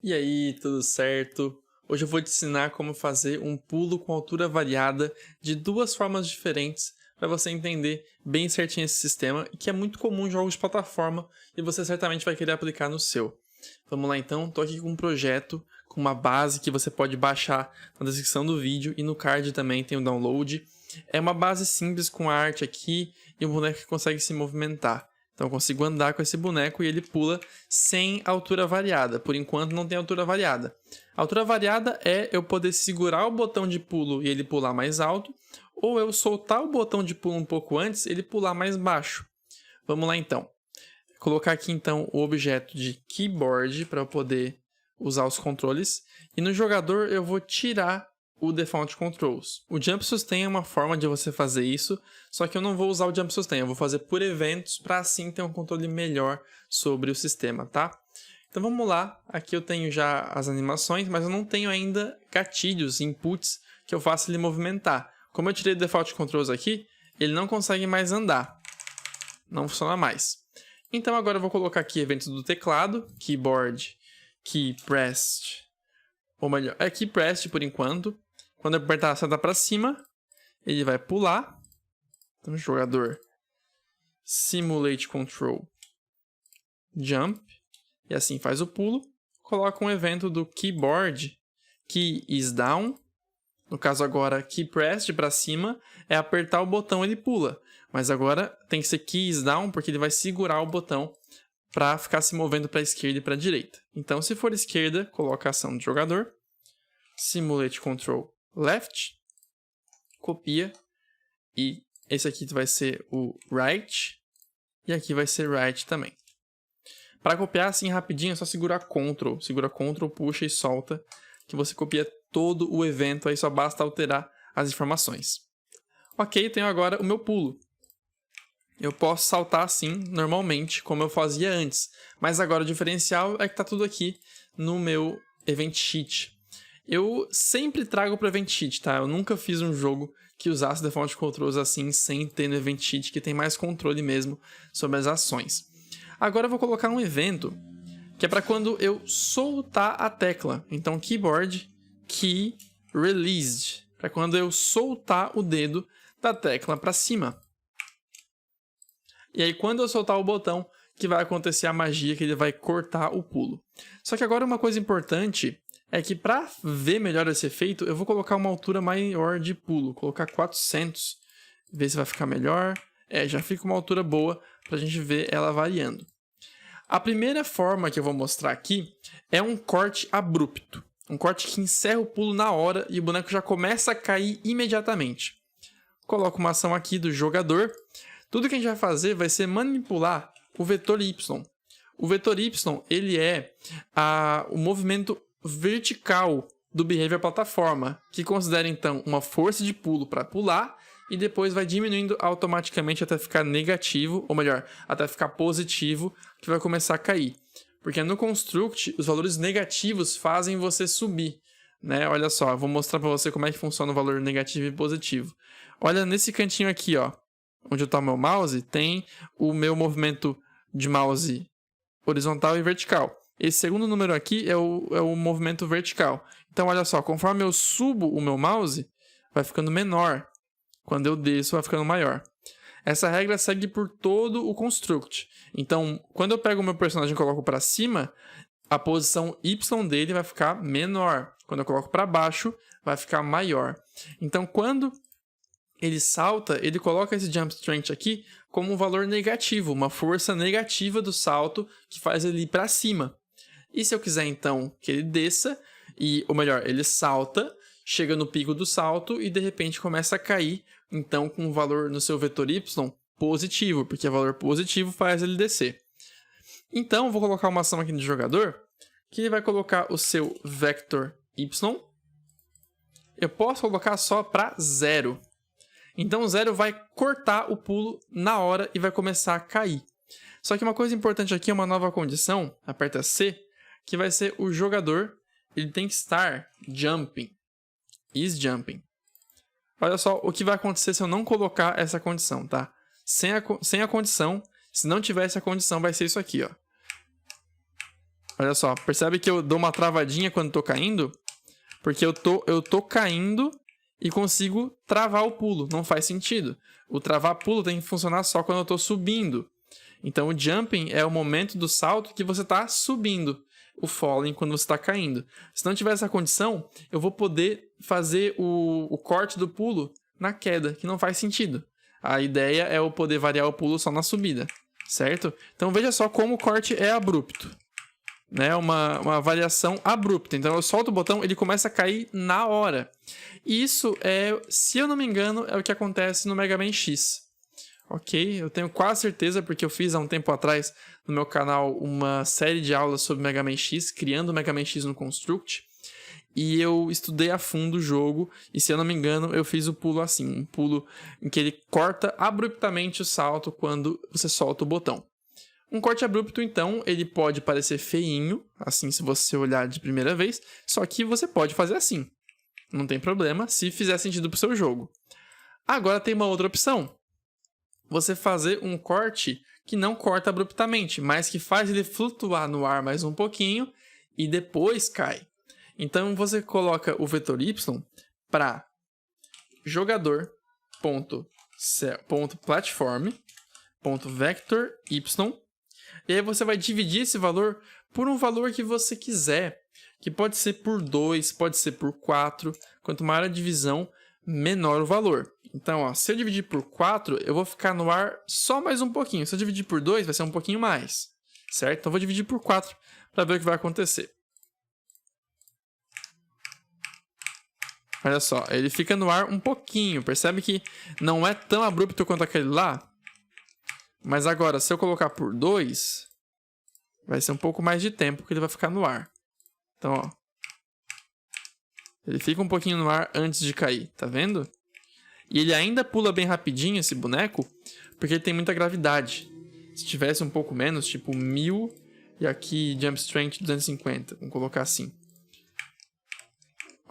E aí, tudo certo? Hoje eu vou te ensinar como fazer um pulo com altura variada de duas formas diferentes para você entender bem certinho esse sistema, que é muito comum em jogos de plataforma e você certamente vai querer aplicar no seu. Vamos lá então, estou aqui com um projeto, com uma base que você pode baixar na descrição do vídeo e no card também tem o download. É uma base simples com a arte aqui e um boneco que consegue se movimentar. Então eu consigo andar com esse boneco e ele pula sem altura variada. Por enquanto não tem altura variada. A altura variada é eu poder segurar o botão de pulo e ele pular mais alto, ou eu soltar o botão de pulo um pouco antes e ele pular mais baixo. Vamos lá então. Vou colocar aqui então o objeto de keyboard para eu poder usar os controles. E no jogador eu vou tirar o Default Controls. O Jump Sustain é uma forma de você fazer isso, só que eu não vou usar o Jump Sustain, eu vou fazer por eventos para assim ter um controle melhor sobre o sistema, tá? Então vamos lá, aqui eu tenho já as animações, mas eu não tenho ainda gatilhos, inputs, que eu faça ele movimentar. Como eu tirei o Default Controls aqui, ele não consegue mais andar, não funciona mais. Então agora eu vou colocar aqui eventos do teclado, keyboard, key pressed, ou melhor, é key pressed por enquanto. Quando eu apertar a seta para cima, ele vai pular. Então, jogador Simulate Control Jump. E assim faz o pulo. Coloca um evento do keyboard, Key is down. No caso agora, Key pressed para cima é apertar o botão ele pula. Mas agora tem que ser Key is down porque ele vai segurar o botão para ficar se movendo para a esquerda e para a direita. Então, se for esquerda, coloca a ação do jogador. Simulate Control Left, copia, e esse aqui vai ser o Right, e aqui vai ser Right também. Para copiar assim rapidinho é só segurar Ctrl, puxa e solta, que você copia todo o evento, aí só basta alterar as informações. Ok, tenho agora o meu pulo. Eu posso saltar assim, normalmente, como eu fazia antes, mas agora o diferencial é que está tudo aqui no meu Event Sheet. Eu sempre trago para o Event Sheet, tá? Eu nunca fiz um jogo que usasse Default Controls assim, sem ter no Event Sheet, que tem mais controle mesmo sobre as ações. Agora eu vou colocar um evento, que é para quando eu soltar a tecla. Então, Keyboard, Key Released, para quando eu soltar o dedo da tecla para cima. E aí, quando eu soltar o botão, que vai acontecer a magia, que ele vai cortar o pulo. Só que agora uma coisa importante é que para ver melhor esse efeito, eu vou colocar uma altura maior de pulo. Colocar 400, ver se vai ficar melhor. Já fica uma altura boa para a gente ver ela variando. A primeira forma que eu vou mostrar aqui é um corte abrupto. Um corte que encerra o pulo na hora e o boneco já começa a cair imediatamente. Coloco uma ação aqui do jogador. Tudo que a gente vai fazer vai ser manipular o vetor Y. O vetor Y ele é o movimento vertical do behavior plataforma, que considera então uma força de pulo para pular e depois vai diminuindo automaticamente até ficar negativo, ou melhor, até ficar positivo, que vai começar a cair. Porque no Construct, os valores negativos fazem você subir, né? Olha só, eu vou mostrar para você como é que funciona o valor negativo e positivo. Olha nesse cantinho aqui, ó, onde está o meu mouse, tem o meu movimento de mouse horizontal e vertical. Esse segundo número aqui é o movimento vertical. Então, olha só, conforme eu subo o meu mouse, vai ficando menor. Quando eu desço, vai ficando maior. Essa regra segue por todo o Construct. Então, quando eu pego o meu personagem e coloco para cima, a posição Y dele vai ficar menor. Quando eu coloco para baixo, vai ficar maior. Então, quando ele salta, ele coloca esse Jump Strength aqui como um valor negativo, uma força negativa do salto que faz ele ir para cima. E se eu quiser, então, que ele desça, ou melhor, ele salta, chega no pico do salto e, de repente, começa a cair, então, com um valor no seu vetor Y positivo, porque o valor positivo faz ele descer. Então, eu vou colocar uma ação aqui no jogador, que ele vai colocar o seu vector Y. Eu posso colocar só para 0. Então, o 0 vai cortar o pulo na hora e vai começar a cair. Só que uma coisa importante aqui é uma nova condição, aperta C, que vai ser o jogador, ele tem que estar jumping, is jumping. Olha só o que vai acontecer se eu não colocar essa condição, tá? Sem a condição, se não tivesse a condição, vai ser isso aqui, ó. Olha só, percebe que eu dou uma travadinha quando tô caindo? Porque eu tô caindo e consigo travar o pulo. Não faz sentido. O travar pulo tem que funcionar só quando eu tô subindo. Então, o jumping é o momento do salto que você tá subindo. O falling quando você tá caindo. Se não tiver essa condição, eu vou poder fazer o corte do pulo na queda, que não faz sentido. A ideia é eu poder variar o pulo só na subida, certo? Então, veja só como o corte é abrupto. Né, uma variação abrupta. Então eu solto o botão, ele começa a cair na hora. E isso é, se eu não me engano, é o que acontece no Mega Man X. Ok? Eu tenho quase certeza, porque eu fiz há um tempo atrás no meu canal uma série de aulas sobre Mega Man X, criando o Mega Man X no Construct. E eu estudei a fundo o jogo, e se eu não me engano, eu fiz o pulo assim, um pulo em que ele corta abruptamente o salto quando você solta o botão. Um corte abrupto, então, ele pode parecer feinho, assim se você olhar de primeira vez, só que você pode fazer assim. Não tem problema, se fizer sentido pro seu jogo. Agora tem uma outra opção. Você fazer um corte que não corta abruptamente, mas que faz ele flutuar no ar mais um pouquinho e depois cai. Então você coloca o vetor Y para jogador.platform.vector y. E aí você vai dividir esse valor por um valor que você quiser, que pode ser por 2, pode ser por 4. Quanto maior a divisão, menor o valor. Então, ó, se eu dividir por 4, eu vou ficar no ar só mais um pouquinho. Se eu dividir por 2, vai ser um pouquinho mais, certo? Então, eu vou dividir por 4 para ver o que vai acontecer. Olha só, ele fica no ar um pouquinho. Percebe que não é tão abrupto quanto aquele lá? Mas agora, se eu colocar por 2, vai ser um pouco mais de tempo que ele vai ficar no ar. Então, ó. Ele fica um pouquinho no ar antes de cair, tá vendo? E ele ainda pula bem rapidinho, esse boneco, porque ele tem muita gravidade. Se tivesse um pouco menos, tipo 1000 e aqui Jump Strength 250, vamos colocar assim.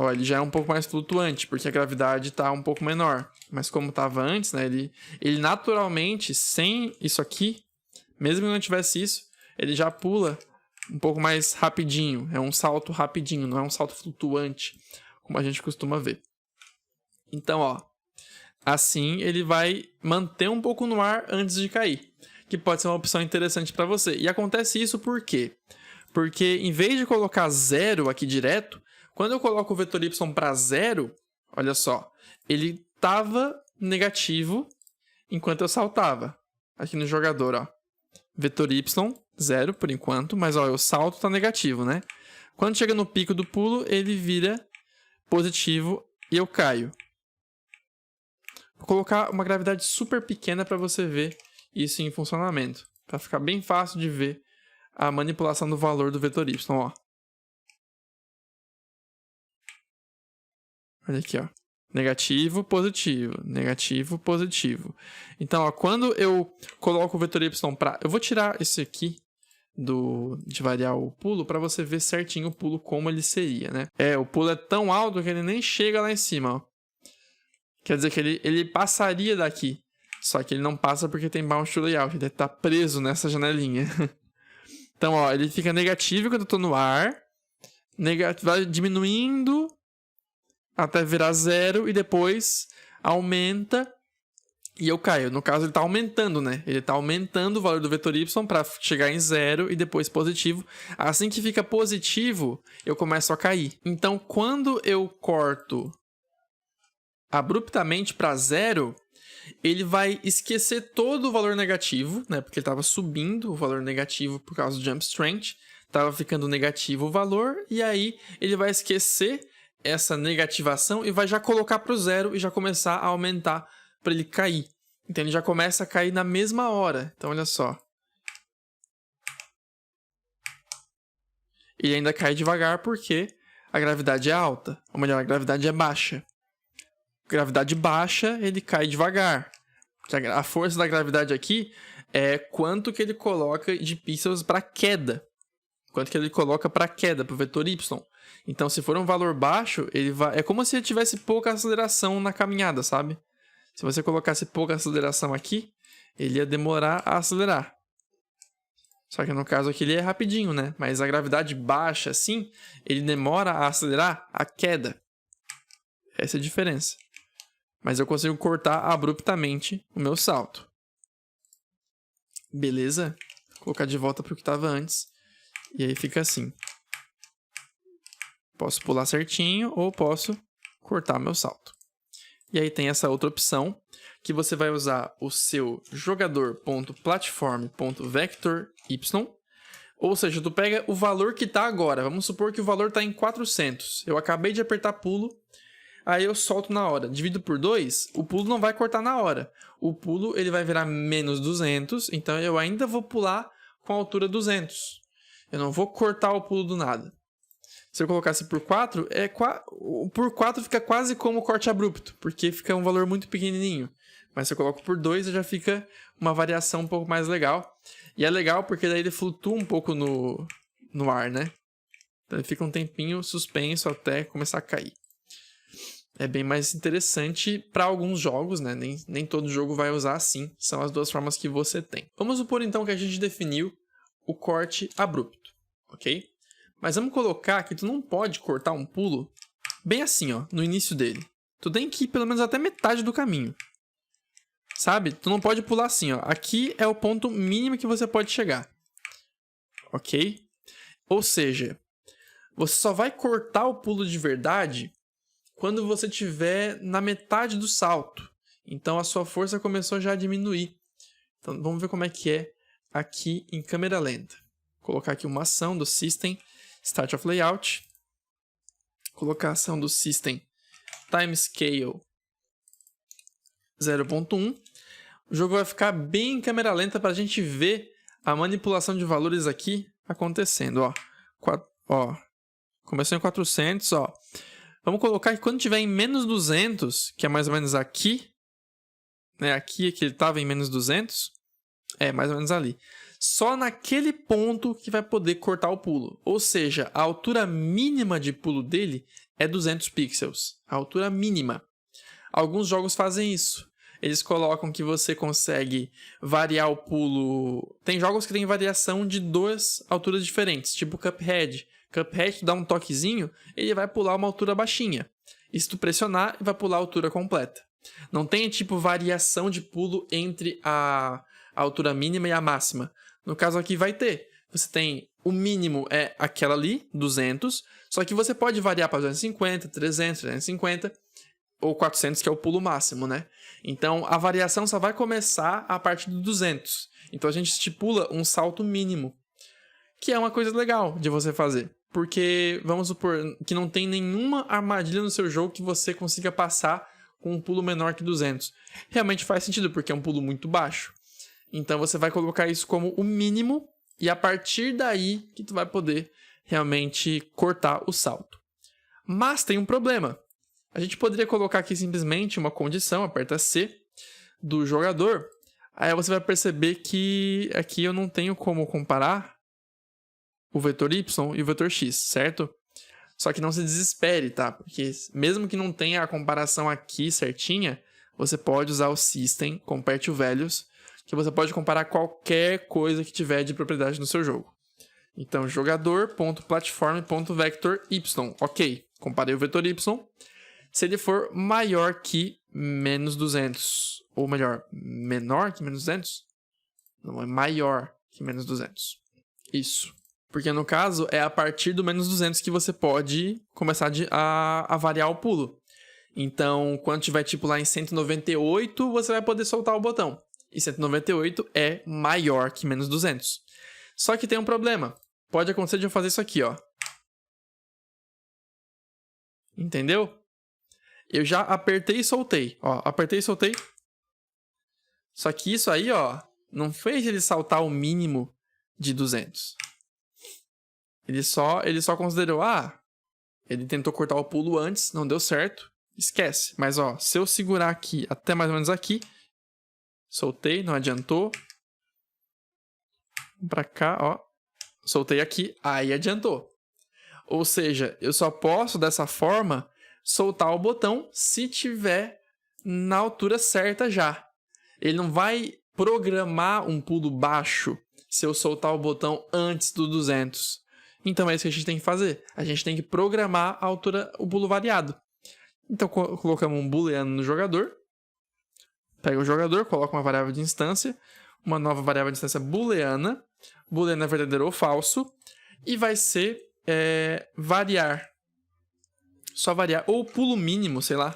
Ó, ele já é um pouco mais flutuante, porque a gravidade tá um pouco menor. Mas como estava antes, né, ele naturalmente, sem isso aqui, mesmo que não tivesse isso, ele já pula um pouco mais rapidinho. É um salto rapidinho, não é um salto flutuante, como a gente costuma ver. Então, ó, assim ele vai manter um pouco no ar antes de cair, que pode ser uma opção interessante para você. E acontece isso por quê? Porque em vez de colocar 0 aqui direto, quando eu coloco o vetor Y para 0, olha só, ele estava negativo enquanto eu saltava. Aqui no jogador, ó. Vetor Y, 0 por enquanto, mas ó, o salto está negativo, né? Quando chega no pico do pulo, ele vira positivo e eu caio. Vou colocar uma gravidade super pequena para você ver isso em funcionamento. Para ficar bem fácil de ver a manipulação do valor do vetor Y, ó. Olha aqui, ó. Negativo, positivo. Negativo, positivo. Então, ó, quando eu coloco o vetor Y para... Eu vou tirar esse aqui de variar o pulo para você ver certinho o pulo como ele seria, né? O pulo é tão alto que ele nem chega lá em cima, ó. Quer dizer que ele passaria daqui. Só que ele não passa porque tem bounce to layout. Ele tá preso nessa janelinha. Então, ó, ele fica negativo quando eu tô no ar. Vai diminuindo até virar 0 e depois aumenta e eu caio. No caso, ele está aumentando, né? Ele está aumentando o valor do vetor Y para chegar em 0 e depois positivo. Assim que fica positivo, eu começo a cair. Então, quando eu corto abruptamente para 0, ele vai esquecer todo o valor negativo, né? Porque ele estava subindo o valor negativo por causa do Jump Strength. Estava ficando negativo o valor e aí ele vai esquecer essa negativação e vai já colocar para o 0 e já começar a aumentar para ele cair. Então ele já começa a cair na mesma hora. Então olha só. Ele ainda cai devagar porque a gravidade é alta. Ou melhor, a gravidade é baixa. Gravidade baixa, ele cai devagar. A força da gravidade aqui é quanto que ele coloca de pixels para queda. Quanto que ele coloca para queda, para o vetor Y. Então, se for um valor baixo, ele vai... É como se ele tivesse pouca aceleração na caminhada, sabe? Se você colocasse pouca aceleração aqui, ele ia demorar a acelerar. Só que no caso aqui ele é rapidinho, né? Mas a gravidade baixa, assim, ele demora a acelerar a queda. Essa é a diferença. Mas eu consigo cortar abruptamente o meu salto. Beleza? Vou colocar de volta para o que estava antes. E aí fica assim. Posso pular certinho ou posso cortar meu salto. E aí tem essa outra opção, que você vai usar o seu jogador.platform.vector y. Ou seja, tu pega o valor que está agora. Vamos supor que o valor está em 400. Eu acabei de apertar pulo. Aí eu solto na hora. Divido por 2, o pulo não vai cortar na hora. O pulo ele vai virar menos 200, então eu ainda vou pular com a altura 200. Eu não vou cortar o pulo do nada. Se eu colocasse por 4, por 4 fica quase como corte abrupto, porque fica um valor muito pequenininho. Mas se eu coloco por 2, já fica uma variação um pouco mais legal. E é legal porque daí ele flutua um pouco no ar, né? Então ele fica um tempinho suspenso até começar a cair. É bem mais interessante para alguns jogos, né? Nem todo jogo vai usar assim. São as duas formas que você tem. Vamos supor, então, que a gente definiu o corte abrupto, ok? Mas vamos colocar que tu não pode cortar um pulo bem assim, ó, no início dele. Tu tem que ir pelo menos até metade do caminho. Sabe? Tu não pode pular assim, ó. Aqui é o ponto mínimo que você pode chegar. Ok? Ou seja, você só vai cortar o pulo de verdade quando você estiver na metade do salto. Então a sua força começou já a diminuir. Então vamos ver como é que é aqui em câmera lenta. Vou colocar aqui uma ação do System Start of Layout. Colocar a ação do System Time Scale 0.1. O jogo vai ficar bem em câmera lenta para a gente ver a manipulação de valores aqui acontecendo. Ó, começou em 400, ó. Vamos colocar que quando tiver em menos 200, que é mais ou menos aqui, né? Aqui que ele estava em menos 200, é mais ou menos ali. Só naquele ponto que vai poder cortar o pulo. Ou seja, a altura mínima de pulo dele é 200 pixels. A altura mínima. Alguns jogos fazem isso. Eles colocam que você consegue variar o pulo. Tem jogos que tem variação de 2 alturas diferentes, tipo Cuphead. Cuphead, tu dá um toquezinho, ele vai pular uma altura baixinha. E se tu pressionar, vai pular a altura completa. Não tem tipo variação de pulo entre a altura mínima e a máxima. No caso aqui vai ter. Você tem o mínimo é aquela ali, 200, só que você pode variar para 250, 300, 350 ou 400, que é o pulo máximo, né? Então a variação só vai começar a partir do 200. Então a gente estipula um salto mínimo, que é uma coisa legal de você fazer. Porque vamos supor que não tem nenhuma armadilha no seu jogo que você consiga passar com um pulo menor que 200. Realmente faz sentido, porque é um pulo muito baixo. Então você vai colocar isso como o mínimo e a partir daí que tu vai poder realmente cortar o salto. Mas tem um problema. A gente poderia colocar aqui simplesmente uma condição, aperta C, do jogador. Aí você vai perceber que aqui eu não tenho como comparar o vetor Y e o vetor X, certo? Só que não se desespere, tá? Porque mesmo que não tenha a comparação aqui certinha, você pode usar o System Compare Values, que você pode comparar qualquer coisa que tiver de propriedade no seu jogo. Então, jogador.platform.vector y. Ok, comparei o vetor Y. Se ele for maior que menos 200, ou melhor, menor que menos 200? Não, é maior que menos 200. Isso. Porque no caso é a partir do menos 200 que você pode começar a variar o pulo. Então, quando tiver tipo lá em 198, você vai poder soltar o botão. E 198 é maior que menos 200. Só que tem um problema. Pode acontecer de eu fazer isso aqui, ó. Entendeu? Eu já apertei e soltei. Ó, apertei e soltei. Só que isso aí, ó, não fez ele saltar o mínimo de 200. Ele só considerou, ele tentou cortar o pulo antes, não deu certo, esquece. Mas, ó, se eu segurar aqui até mais ou menos aqui, soltei, não adiantou. Vamos pra cá, ó. Soltei aqui, aí adiantou. Ou seja, eu só posso, dessa forma, soltar o botão se tiver na altura certa já. Ele não vai programar um pulo baixo se eu soltar o botão antes do 200. Então é isso que a gente tem que fazer. A gente tem que programar a altura, o pulo variado. Então colocamos um booleano no jogador. Pega o jogador, coloca uma variável de instância, uma nova variável de instância booleana. Booleano é verdadeiro ou falso. E vai ser variar. Só variar. Ou pulo mínimo, sei lá.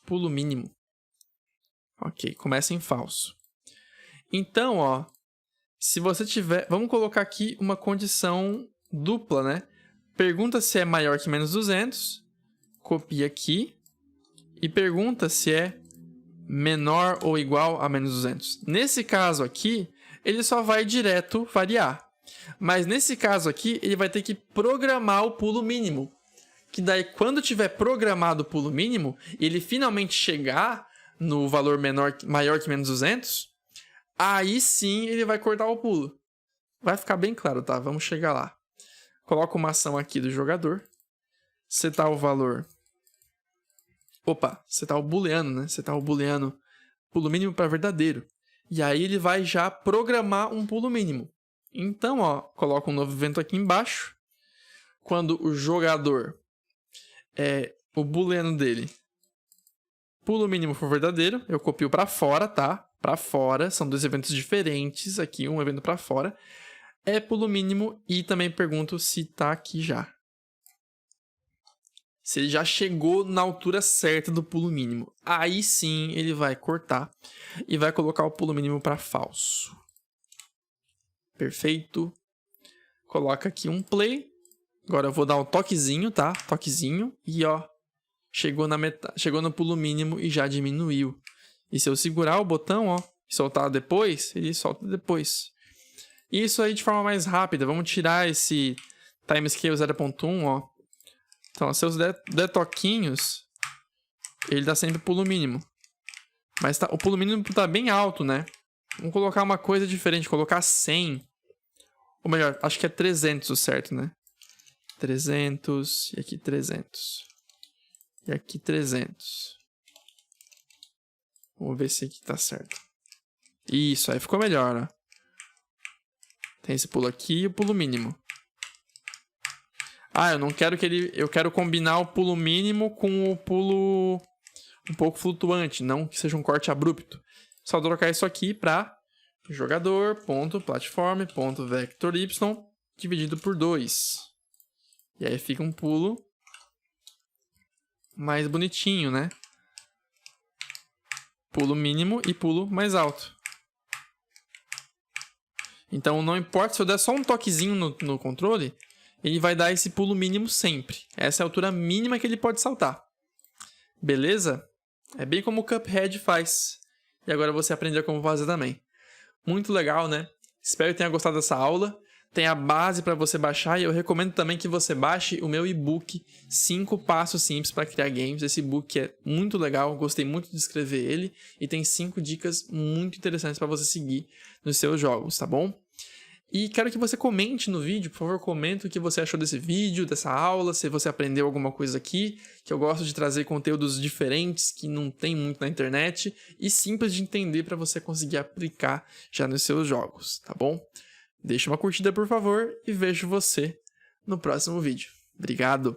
Pulo mínimo. Ok, começa em falso. Então, ó, se você tiver... Vamos colocar aqui uma condição dupla, né? Pergunta se é maior que menos 200. Copia aqui. E pergunta se é menor ou igual a menos 200. Nesse caso aqui, ele só vai direto variar. Mas nesse caso aqui, ele vai ter que programar o pulo mínimo. Que daí, quando tiver programado o pulo mínimo, e ele finalmente chegar no valor maior que menos 200, aí sim ele vai cortar o pulo. Vai ficar bem claro, tá? Vamos chegar lá. Coloca uma ação aqui do jogador. Setar o valor... Opa, setar o booleano, né? Setar o booleano pulo mínimo para verdadeiro. E aí ele vai já programar um pulo mínimo. Então, ó, coloca um novo evento aqui embaixo. Quando o jogador, o booleano dele, pulo mínimo for verdadeiro, eu copio para fora, tá? Para fora, são dois eventos diferentes aqui, um evento para fora. É pulo mínimo e também pergunto se tá aqui já. Se ele já chegou na altura certa do pulo mínimo. Aí sim ele vai cortar e vai colocar o pulo mínimo para falso. Perfeito. Coloca aqui um play. Agora eu vou dar um toquezinho, tá? Toquezinho. E ó, chegou no pulo mínimo e já diminuiu. E se eu segurar o botão, ó, e soltar depois, ele solta depois. Isso aí de forma mais rápida. Vamos tirar esse timescale 0.1, ó. Então, se eu der toquinhos, ele dá sempre pulo mínimo. Mas o pulo mínimo tá bem alto, né? Vamos colocar uma coisa diferente, colocar 100. Ou melhor, acho que é 300 o certo, né? 300 e aqui 300. E aqui 300. Vamos ver se aqui tá certo. Isso, aí ficou melhor, ó. Tem esse pulo aqui e o pulo mínimo. Ah, eu não quero que ele... Eu quero combinar o pulo mínimo com o pulo um pouco flutuante, não que seja um corte abrupto. Só trocar isso aqui para jogador.platform.vectory dividido por 2. E aí fica um pulo mais bonitinho, né? Pulo mínimo e pulo mais alto. Então não importa se eu der só um toquezinho no controle... Ele vai dar esse pulo mínimo sempre. Essa é a altura mínima que ele pode saltar. Beleza? É bem como o Cuphead faz. E agora você aprendeu como fazer também. Muito legal, né? Espero que tenha gostado dessa aula. Tem a base para você baixar. E eu recomendo também que você baixe o meu e-book 5 passos simples para criar games. Esse e-book é muito legal. Gostei muito de escrever ele. E tem 5 dicas muito interessantes para você seguir nos seus jogos, tá bom? E quero que você comente no vídeo, por favor, comenta o que você achou desse vídeo, dessa aula, se você aprendeu alguma coisa aqui, que eu gosto de trazer conteúdos diferentes, que não tem muito na internet, e simples de entender para você conseguir aplicar já nos seus jogos, tá bom? Deixa uma curtida, por favor, e vejo você no próximo vídeo. Obrigado!